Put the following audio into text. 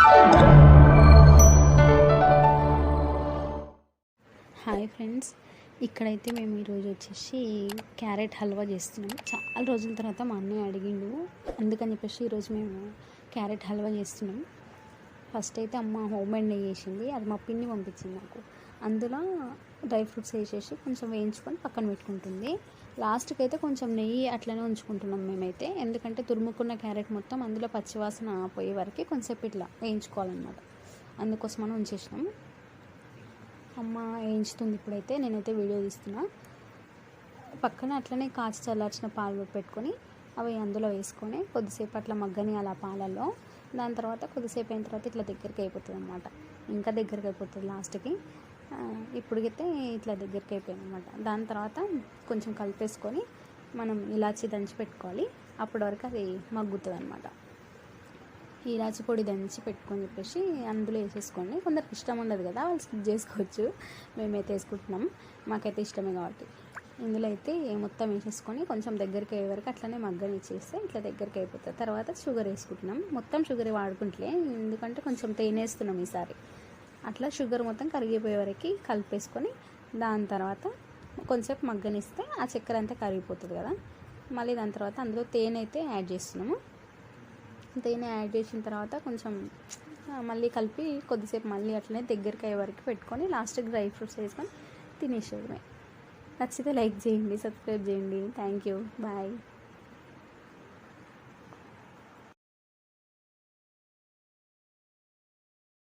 Hi friends, ఇక్కడైతే మేము ఈరోజు వచ్చేసి క్యారెట్ హల్వా చేస్తున్నాం. చాలా రోజుల తర్వాత మా అన్నయ్య అడిగిండు, అందుకని చెప్పేసి ఈరోజు మేము క్యారెట్ హల్వా చేస్తున్నాం. ఫస్ట్ అయితే అమ్మ హోమ్ మేడ్ నెయ్యి వేసింది, అది మా పిన్ని పంపించింది నాకు. అందులో డ్రై ఫ్రూట్స్ వేసేసి కొంచెం వేయించుకొని పక్కన పెట్టుకుంటుంది. లాస్ట్కి అయితే కొంచెం నెయ్యి అట్లనే ఉంచుకుంటున్నాం మేమైతే, ఎందుకంటే తురుముకున్న క్యారెట్ మొత్తం అందులో పచ్చివాసన పోయే వరకు కొంచెంసేపు ఇట్లా వేయించుకోవాలన్నమాట. అందుకోసమని ఉంచేసినాం. అమ్మ వేయించుతుంది. ఇప్పుడైతే నేనైతే వీడియో తీస్తున్నా. పక్కన అట్లనే కాచి చల్లార్చిన పాలు పెట్టుకొని అవి అందులో వేసుకొని కొద్దిసేపు అట్లా మగ్గని అలా పాలల్లో. దాని తర్వాత కొద్దిసేపు అయిన తర్వాత ఇట్లా దగ్గరికి అయిపోతుంది అనమాట. ఇంకా దగ్గరికి అయిపోతుంది లాస్ట్కి. ఇప్పుడైతే ఇట్లా దగ్గరికి అయిపోయింది అనమాట. దాని తర్వాత కొంచెం కలిపేసుకొని మనం ఇలాచి దంచి పెట్టుకోవాలి. అప్పటి వరకు అది మగ్గుతుంది అనమాట. ఇలాచి పొడి దంచి పెట్టుకొని చెప్పేసి అందులో వేసేసుకోండి. కొందరికి ఇష్టం ఉండదు కదా, వాళ్ళు స్కిప్ చేసుకోవచ్చు. మేమైతే వేసుకుంటున్నాం, మాకైతే ఇష్టమే కాబట్టి. ఇందులో అయితే మొత్తం వేసేసుకొని కొంచెం దగ్గరికి అయ్యే వరకు అట్లనే మగ్గనిచ్చేస్తే ఇట్లా దగ్గరికి అయిపోతుంది. తర్వాత షుగర్ వేసుకుంటున్నాం. మొత్తం షుగర్ వాడుకుంటలే, ఎందుకంటే కొంచెం తేనె వేస్తున్నాం ఈసారి. అట్లా షుగర్ మొత్తం కరిగిపోయే వరకు కలిపేసుకొని దాని తర్వాత కొంచెంసేపు మగ్గనిస్తే ఆ చక్కెర అంతా కరిగిపోతుంది కదా. మళ్ళీ దాని తర్వాత అందులో తేనె అయితే యాడ్ చేస్తున్నాము. తేనె యాడ్ చేసిన తర్వాత కొంచెం మళ్ళీ కలిపి కొద్దిసేపు మళ్ళీ అట్లనే దగ్గరికి అయ్యే వరకు పెట్టుకొని లాస్ట్కి డ్రై ఫ్రూట్స్ వేసుకొని తినేసేయడమే. నచ్చితే లైక్ చేయండి, సబ్స్క్రైబ్ చేయండి. Thank you, bye.